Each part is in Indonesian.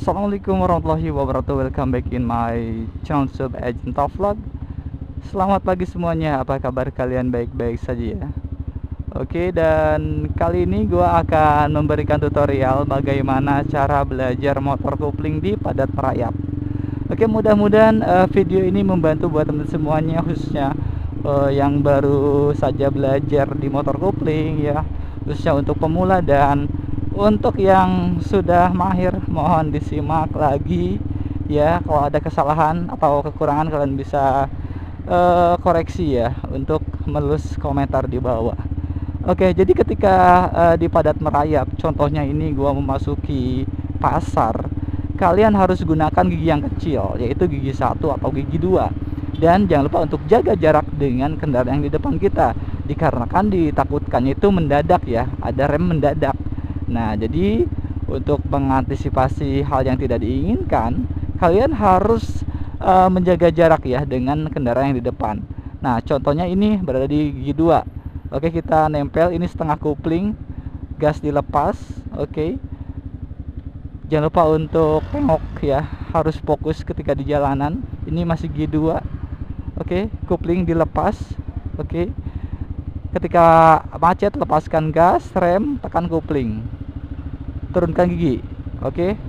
Assalamualaikum warahmatullahi wabarakatuh. Welcome back in my channel Sub Agent Vlog. Selamat pagi semuanya. Apa kabar kalian? Baik-baik saja ya. Oke, dan kali ini gua akan memberikan tutorial bagaimana cara belajar motor kopling di padat merayap. Oke, mudah-mudahan video ini membantu buat teman semuanya, khususnya yang baru saja belajar di motor kopling ya, khususnya untuk pemula. Dan untuk yang sudah mahir, mohon disimak lagi ya. Kalau ada kesalahan atau kekurangan, kalian bisa koreksi ya, untuk menulis komentar di bawah. Oke, jadi ketika di padat merayap, contohnya ini gua memasuki pasar, kalian harus gunakan gigi yang kecil, yaitu gigi 1 atau gigi 2. Dan jangan lupa untuk jaga jarak dengan kendaraan yang di depan kita, dikarenakan ditakutkannya itu mendadak ya, ada rem mendadak. Nah, jadi untuk mengantisipasi hal yang tidak diinginkan, kalian harus menjaga jarak ya dengan kendaraan yang di depan. Nah, contohnya ini berada di gigi 2. Oke, kita nempel ini setengah kopling, gas dilepas. Oke, jangan lupa untuk tengok ya, harus fokus ketika di jalanan. Ini masih gigi 2. Oke, kopling dilepas. Oke, ketika macet, lepaskan gas, rem, tekan kopling, turunkan gigi. Oke,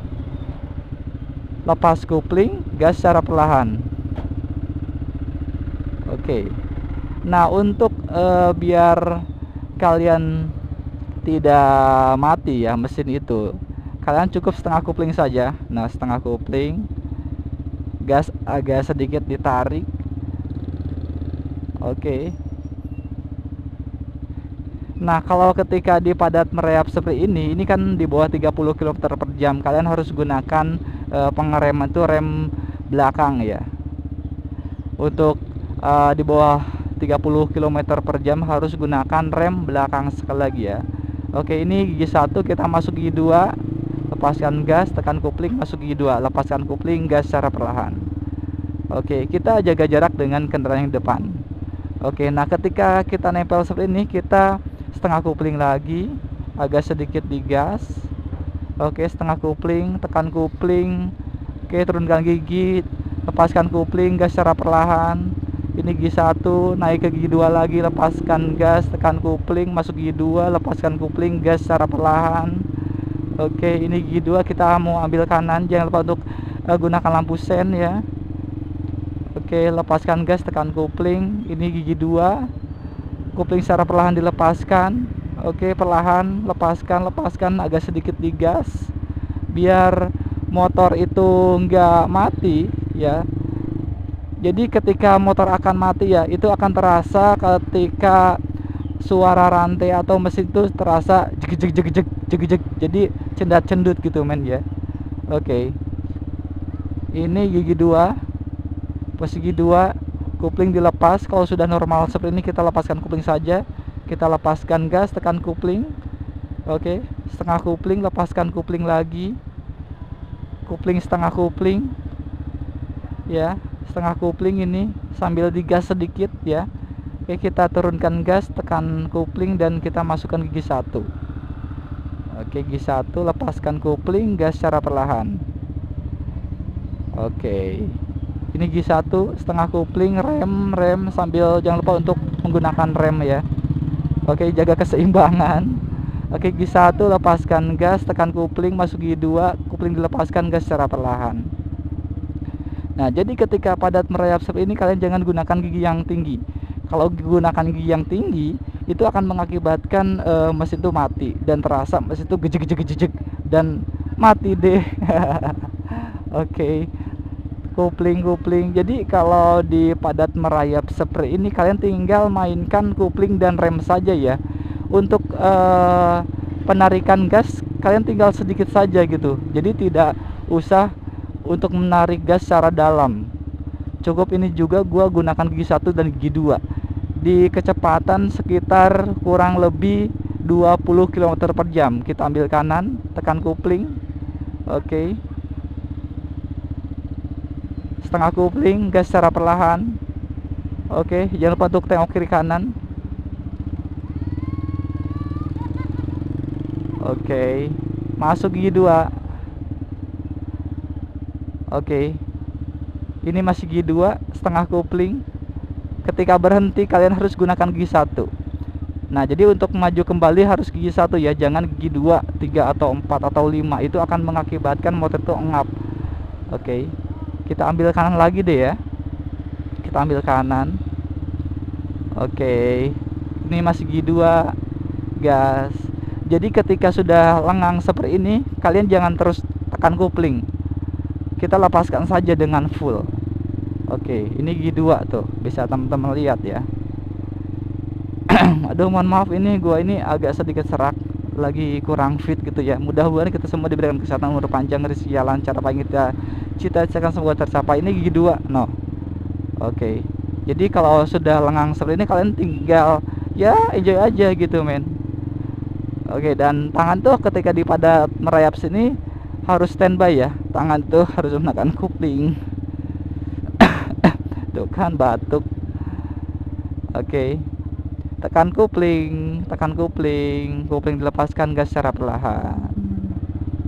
lepas kopling, gas secara perlahan. Oke, nah untuk biar kalian tidak mati ya mesin itu, kalian cukup setengah kopling saja. Nah, setengah kopling, gas agak sedikit ditarik. Oke. Nah, kalau ketika di padat merayap seperti ini kan di bawah 30 km per jam, kalian harus gunakan pengerem itu rem belakang ya. Untuk di bawah 30 km per jam harus gunakan rem belakang sekali lagi ya. Oke, ini gigi 1, kita masuk gigi 2, lepaskan gas, tekan kopling, masuk gigi 2, lepaskan kopling, gas secara perlahan. Oke, kita jaga jarak dengan kendaraan yang depan. Oke, nah ketika kita nempel seperti ini, kita setengah kopling lagi, agak sedikit digas. Oke, setengah kopling, tekan kopling. Oke, turunkan gigi, lepaskan kopling, gas secara perlahan. Ini gigi 1, naik ke gigi 2 lagi, lepaskan gas, tekan kopling, masuk gigi 2, lepaskan kopling, gas secara perlahan. Oke, ini gigi 2, kita mau ambil kanan, jangan lupa untuk gunakan lampu sen ya. Oke, lepaskan gas, tekan kopling. Ini gigi 2, kopling secara perlahan dilepaskan. Oke, perlahan lepaskan agak sedikit digas biar motor itu enggak mati ya. Jadi ketika motor akan mati ya, itu akan terasa ketika suara rantai atau mesin itu terasa jeg jeg jeg jeg jeg, jadi cendat cendut gitu men ya. Oke, ini gigi 2, posisi gigi 2, kopling dilepas. Kalau sudah normal seperti ini, kita lepaskan kopling saja, kita lepaskan gas, tekan kopling. Oke, setengah kopling, lepaskan kopling lagi, kopling setengah kopling ya, setengah kopling ini sambil digas sedikit ya. Oke, kita turunkan gas, tekan kopling, dan kita masukkan gigi 1. Oke, gigi 1, lepaskan kopling, gas secara perlahan. Oke, ini gigi 1, setengah kopling, rem sambil jangan lupa untuk menggunakan rem ya. Oke, jaga keseimbangan. Oke, gigi 1, lepaskan gas, tekan kopling, masuk gigi 2, kopling dilepaskan, gas secara perlahan. Nah, jadi ketika padat merayap seperti ini, kalian jangan gunakan gigi yang tinggi. Kalau gunakan gigi yang tinggi, itu akan mengakibatkan mesin itu mati dan terasa mesin itu gejek dan mati deh. Oke, kopling. Jadi kalau di padat merayap seperti ini, kalian tinggal mainkan kopling dan rem saja ya. Untuk penarikan gas, kalian tinggal sedikit saja gitu. Jadi tidak usah untuk menarik gas secara dalam. Cukup ini juga gua gunakan gigi 1 dan gigi 2 di kecepatan sekitar kurang lebih 20 km per jam. Kita ambil kanan, tekan kopling. Oke, setengah kopling, gas secara perlahan. Oke, jangan lupa untuk tengok kiri kanan. Oke, masuk gigi 2, Oke, ini masih gigi 2 setengah kopling. Ketika berhenti kalian harus gunakan gigi 1. Nah, jadi untuk maju kembali harus gigi 1 ya, jangan gigi 2, 3 atau 4 atau 5. Itu akan mengakibatkan motor itu engap. Oke. Kita ambil kanan lagi deh ya. Kita ambil kanan. Oke. Ini masih gigi 2, gas. Jadi ketika sudah lengang seperti ini, kalian jangan terus tekan kopling. Kita lepaskan saja dengan full. Oke, ini gigi 2 tuh, bisa teman-teman lihat ya. Aduh, mohon maaf, ini gua ini agak sedikit serak, lagi kurang fit gitu ya. Mudah-mudahan kita semua diberikan kesehatan, umur panjang, rezeki lancar, apa yang kita cita-citakan semoga tercapai. Ini gigi 2, no. Oke. Jadi kalau sudah lengang seperti ini, kalian tinggal ya enjoy aja gitu, men. Oke, dan tangan tuh ketika di pada merayap sini harus standby ya. Tangan tuh harus menekan kuping. Tuh kan batuk. Oke. Tekan kupling, kupling dilepaskan, gas secara perlahan.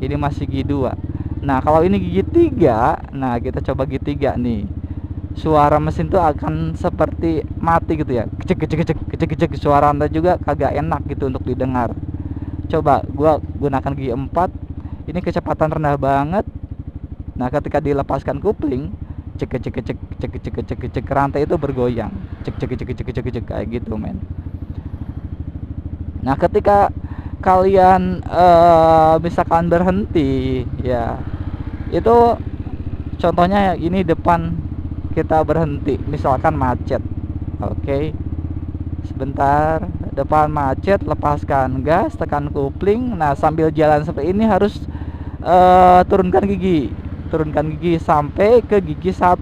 Ini masih gigi 2. Nah, kalau ini gigi 3, nah kita coba gigi 3 nih. Suara mesin tuh akan seperti mati gitu ya. Kecek. Suara Anda juga kagak enak gitu untuk didengar. Coba gua gunakan gigi 4. Ini kecepatan rendah banget. Nah, ketika dilepaskan kupling, cek rantai itu bergoyang. Cek kayak gitu, men. Nah, ketika kalian misalkan berhenti ya, itu contohnya ini depan kita berhenti, misalkan macet. Oke. Sebentar, depan macet, lepaskan gas, tekan kopling. Nah, sambil jalan seperti ini harus turunkan gigi sampai ke gigi 1.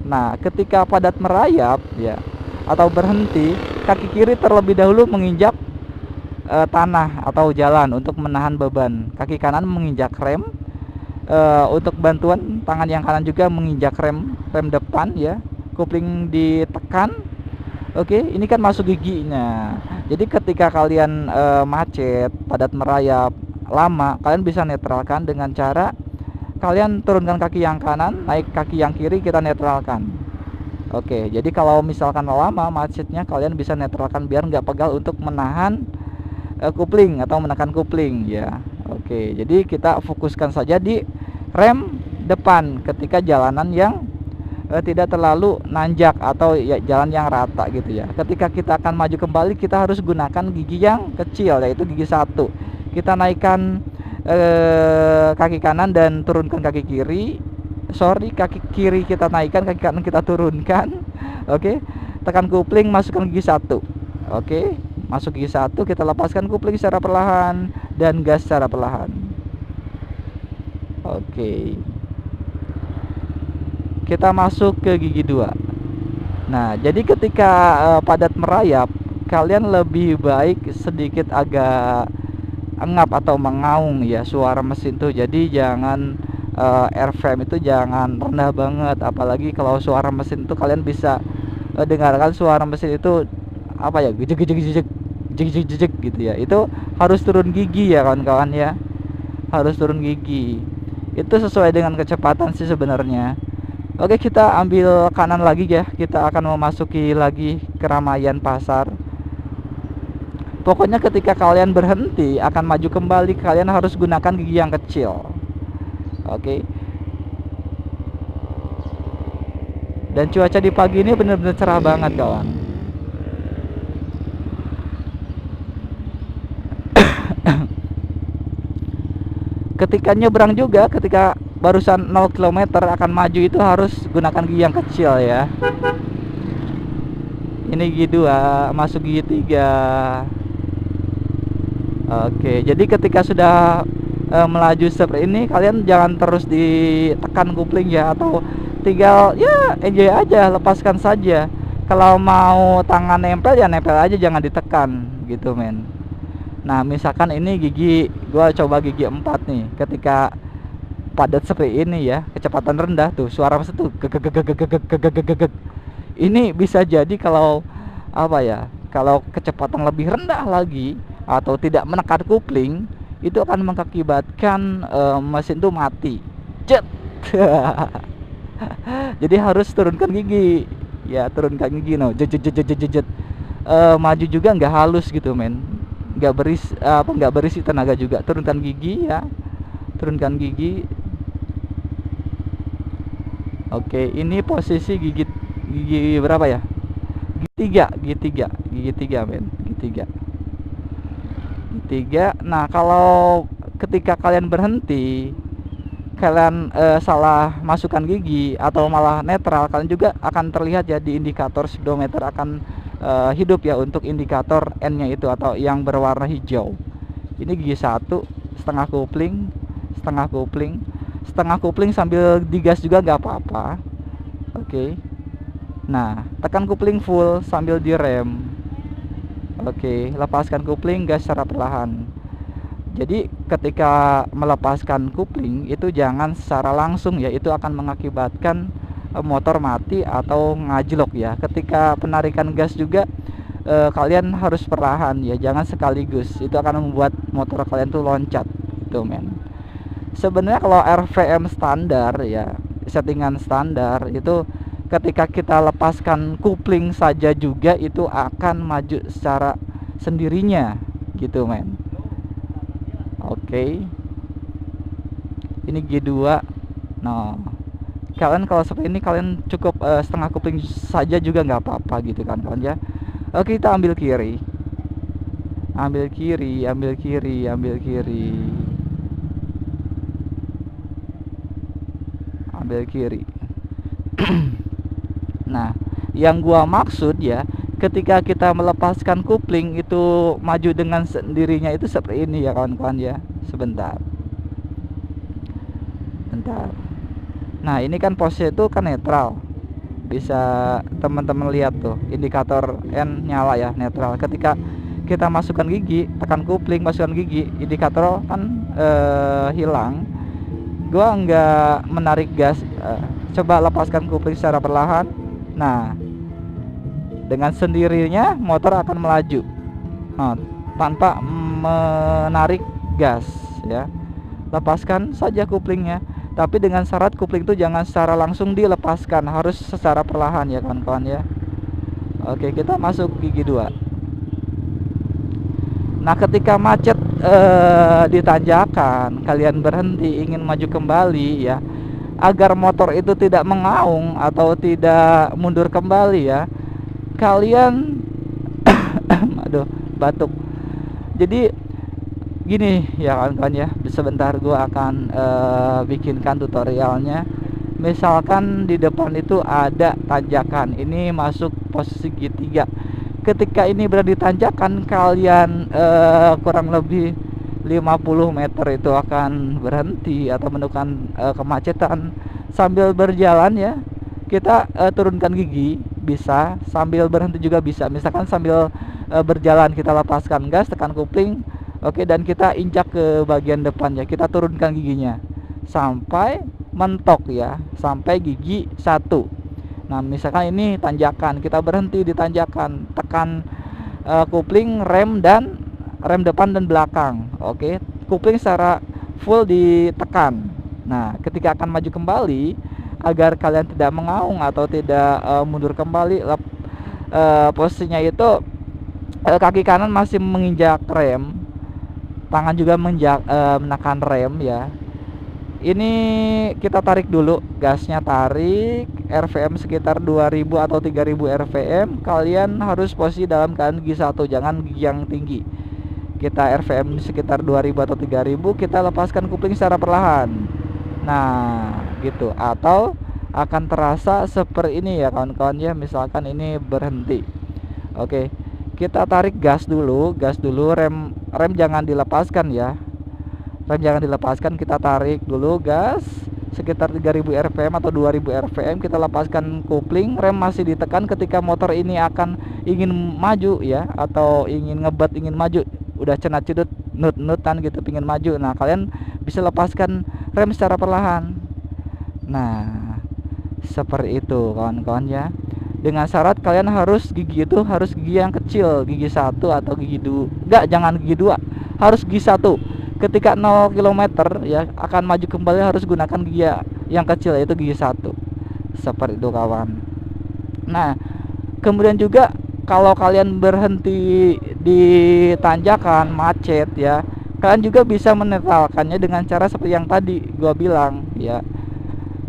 Nah, ketika padat merayap ya atau berhenti, kaki kiri terlebih dahulu menginjak tanah atau jalan untuk menahan beban. Kaki kanan menginjak rem. Untuk bantuan, tangan yang kanan juga menginjak rem depan ya. Kopling ditekan. Oke, ini kan masuk giginya. Jadi ketika kalian macet, padat merayap, lama, kalian bisa netralkan dengan cara kalian turunkan kaki yang kanan, naik kaki yang kiri, kita netralkan. Oke, jadi kalau misalkan lama macetnya, kalian bisa netralkan biar nggak pegal untuk menahan kopling atau menekan kopling ya. Oke, jadi kita fokuskan saja di rem depan ketika jalanan yang tidak terlalu nanjak atau ya jalan yang rata gitu ya. Ketika kita akan maju kembali, kita harus gunakan gigi yang kecil, yaitu gigi 1. Kita naikkan kaki kanan dan turunkan kaki kiri. Kaki kiri kita naikkan, kaki kanan kita turunkan. Oke. Tekan kopling, masukkan gigi 1. Oke. Masuk gigi 1, kita lepaskan kopling secara perlahan dan gas secara perlahan. Oke. Kita masuk ke gigi 2. Nah, jadi ketika padat merayap, kalian lebih baik sedikit agak engap atau mengaung ya suara mesin tuh. Jadi jangan airframe itu jangan rendah banget, apalagi kalau suara mesin itu kalian bisa dengarkan suara mesin itu apa ya, jejek gitu ya. Itu harus turun gigi ya kawan-kawan ya, harus turun gigi. Itu sesuai dengan kecepatan sih sebenarnya. Oke, kita ambil kanan lagi ya. Kita akan memasuki lagi keramaian pasar. Pokoknya ketika kalian berhenti akan maju kembali, kalian harus gunakan gigi yang kecil. Oke. Dan cuaca di pagi ini benar-benar cerah banget kawan. Ketika nyebrang juga, ketika barusan 0 km akan maju, itu harus gunakan gigi yang kecil ya. Ini gigi 2, masuk gigi 3. Oke, jadi ketika sudah melaju seperti ini, kalian jangan terus ditekan kopling ya, atau tinggal ya enjoy aja, lepaskan saja. Kalau mau tangan nempel ya nempel aja, jangan ditekan gitu, men. Nah, misalkan ini gigi, gua coba gigi 4 nih. Ketika padat seperti ini ya, kecepatan rendah tuh, suara mesin tuh gegeg. Ini bisa jadi kalau apa ya, kalau kecepatan lebih rendah lagi atau tidak menekan kopling, itu akan mengakibatkan mesin tuh mati. Cet. Jadi harus turunkan gigi. Ya, turunkan gigi no. Jet. Maju juga nggak halus gitu, men. Nggak berisi tenaga juga. Turunkan gigi ya. Turunkan gigi. Oke, ini posisi gigi berapa ya? Gigi tiga, men. Gigi tiga. Nah, kalau ketika kalian berhenti, kalian salah masukkan gigi atau malah netral, kalian juga akan terlihat ya di indikator speedometer akan hidup ya untuk indikator N-nya itu atau yang berwarna hijau. Ini gigi satu, setengah kupling sambil digas juga nggak apa-apa. Oke. Nah, tekan kupling full sambil direm. Oke, lepaskan kupling, gas secara perlahan. Jadi ketika melepaskan kupling itu jangan secara langsung ya, itu akan mengakibatkan motor mati atau ngajlok ya. Ketika penarikan gas juga kalian harus perlahan ya, jangan sekaligus. Itu akan membuat motor kalian tuh loncat gitu, men. Sebenarnya kalau RVM standar ya, settingan standar itu ketika kita lepaskan kupling saja juga itu akan maju secara sendirinya gitu, men. Oke. Ini G2. Nah, kalian kalau seperti ini kalian cukup setengah kupling saja juga nggak apa-apa gitu kan kawan ya. Oke, kita ambil kiri. Ambil kiri. Nah, yang gua maksud ya, ketika kita melepaskan kupling itu maju dengan sendirinya itu seperti ini ya kawan-kawan ya. Sebentar. Nah, ini kan posisi itu kan netral. Bisa teman-teman lihat tuh, indikator N nyala ya, netral. Ketika kita masukkan gigi, tekan kupling, masukkan gigi, indikator kan hilang. Gua nggak menarik gas. Coba lepaskan kupling secara perlahan. Nah, dengan sendirinya motor akan melaju tanpa menarik gas ya. Lepaskan saja kuplingnya, tapi dengan syarat kupling itu jangan secara langsung dilepaskan, harus secara perlahan ya kawan-kawan ya. Oke, kita masuk gigi 2. Nah, ketika macet di tanjakan, kalian berhenti ingin maju kembali ya, agar motor itu tidak mengaung atau tidak mundur kembali ya, kalian aduh, batuk. Jadi gini ya kawan-kawan ya, sebentar gua akan bikinkan tutorialnya. Misalkan di depan itu ada tanjakan, ini masuk posisi G3. Ketika ini berada di tanjakan, kalian kurang lebih 50 meter itu akan berhenti atau menemukan kemacetan. Sambil berjalan ya, kita turunkan gigi bisa, sambil berhenti juga bisa. Misalkan sambil berjalan kita lepaskan gas, tekan kupling. Oke, dan kita injak ke bagian depan ya, kita turunkan giginya sampai mentok ya, sampai gigi 1. Nah, misalkan ini tanjakan, kita berhenti di tanjakan, tekan kupling, rem depan dan belakang. Oke, kupling secara full ditekan. Nah, ketika akan maju kembali, agar kalian tidak mengaung atau tidak mundur kembali, posisinya itu kaki kanan masih menginjak rem, tangan juga menekan rem ya. Ini kita tarik dulu, gasnya tarik, RPM sekitar 2000 atau 3000 RPM. Kalian harus posisi dalam keadaan gigi 1, jangan gigi yang tinggi. Kita RPM sekitar 2000 atau 3000, kita lepaskan kupling secara perlahan. Nah, gitu. Atau akan terasa seperti ini ya kawan-kawan ya, misalkan ini berhenti. Oke, kita tarik gas dulu, rem jangan dilepaskan ya. Rem jangan dilepaskan, kita tarik dulu gas sekitar 3000 rpm atau 2000 rpm, kita lepaskan kupling, rem masih ditekan. Ketika motor ini akan ingin maju ya, atau ingin ngebet, ingin maju, udah cenat-cenut, nut-nutan gitu, pingin maju, nah kalian bisa lepaskan rem secara perlahan. Nah, seperti itu kawan-kawan ya. Dengan syarat kalian harus gigi itu harus gigi yang kecil, gigi 1 atau gigi 2. Enggak, jangan gigi 2, harus gigi 1. Ketika 0 km ya akan maju kembali, harus gunakan gigi yang kecil yaitu gigi 1. Seperti itu kawan. Nah, kemudian juga kalau kalian berhenti di tanjakan macet ya, kalian juga bisa menetralkannya dengan cara seperti yang tadi gua bilang ya.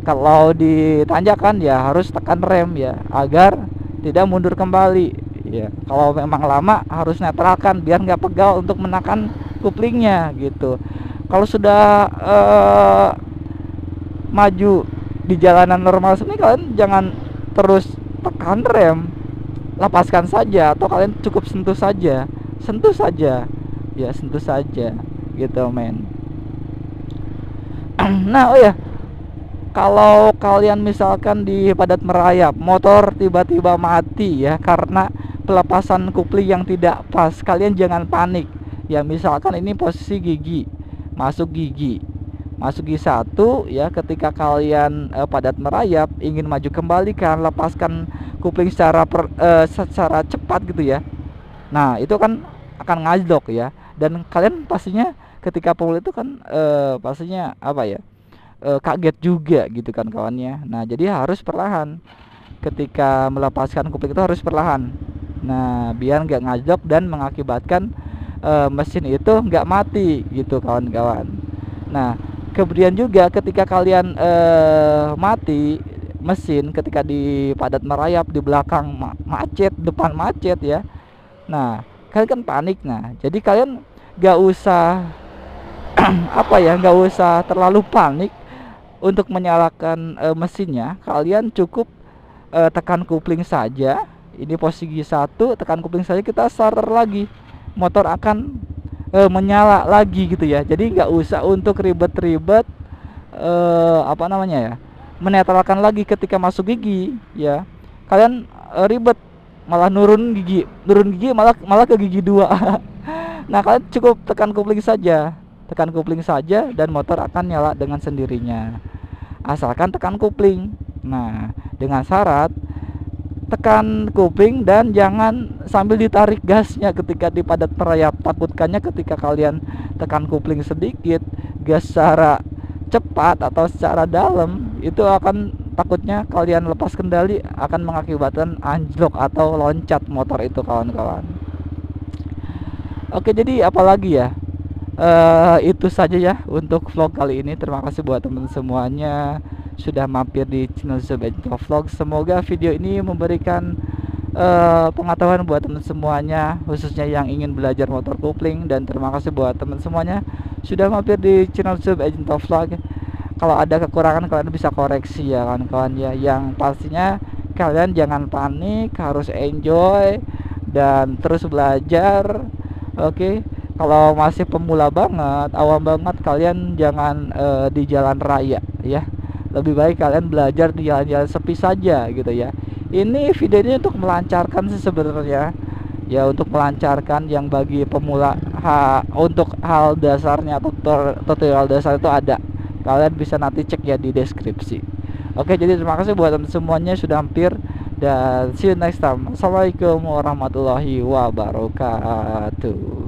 Kalau di tanjakan ya harus tekan rem ya agar tidak mundur kembali ya. Kalau memang lama harus netralkan biar nggak pegal untuk menekan kuplingnya gitu. Kalau sudah maju di jalanan normal sebenarnya, kalian jangan terus tekan rem, lepaskan saja atau kalian cukup sentuh saja ya, sentuh saja gitu men. Nah, oh ya, kalau kalian misalkan di padat merayap motor tiba-tiba mati ya karena pelepasan kupling yang tidak pas, kalian jangan panik ya. Misalkan ini posisi gigi masuk gigi 1 ya, ketika kalian padat merayap ingin maju kembali, kan lepaskan kupling secara cepat gitu ya. Nah, itu kan akan ngajlok ya, dan kalian pastinya ketika pemula itu kan pastinya apa ya, kaget juga gitu kan kawannya. Nah, jadi harus perlahan ketika melepaskan kupling itu, harus perlahan. Nah, biar nggak ngajlok dan mengakibatkan mesin itu nggak mati gitu kawan-kawan. Nah, kemudian juga ketika kalian mati mesin ketika di padat merayap, di belakang macet, depan macet ya. Nah, kalian kan panik. Nah, jadi kalian nggak usah apa ya, nggak usah terlalu panik untuk menyalakan mesinnya. Kalian cukup tekan kupling saja. Ini posisi 1, tekan kupling saja, kita starter lagi, motor akan menyala lagi gitu ya. Jadi nggak usah untuk ribet-ribet apa namanya ya, menetralkan lagi ketika masuk gigi ya. Kalian ribet malah nurun gigi malah ke gigi 2. Nah, kalian cukup tekan kupling saja dan motor akan nyala dengan sendirinya, asalkan tekan kupling. Nah, dengan syarat tekan kupling dan jangan sambil ditarik gasnya ketika di padat merayap. Takutkannya ketika kalian tekan kupling sedikit, gas secara cepat atau secara dalam, itu akan takutnya kalian lepas kendali akan mengakibatkan anjlok atau loncat motor itu kawan-kawan. Oke, jadi apalagi ya, itu saja ya untuk vlog kali ini. Terima kasih buat teman semuanya sudah mampir di channel Zoom Ejinto Vlog. Semoga video ini memberikan pengetahuan buat teman semuanya, khususnya yang ingin belajar motor kopling. Dan terima kasih buat teman semuanya sudah mampir di channel Zoom Ejinto Vlog. Kalau ada kekurangan kalian bisa koreksi ya kawan-kawan ya. Yang pastinya kalian jangan panik, harus enjoy dan terus belajar. Oke. Kalau masih pemula banget, awam banget, kalian jangan di jalan raya ya. Lebih baik kalian belajar di jalan-jalan sepi saja gitu ya. Ini video ini untuk melancarkan sih sebenarnya ya, untuk melancarkan yang bagi pemula. Untuk hal dasarnya atau tutorial dasar itu ada, kalian bisa nanti cek ya di deskripsi. Oke, jadi terima kasih buat teman semuanya sudah hampir, dan see you next time. Assalamualaikum warahmatullahi wabarakatuh.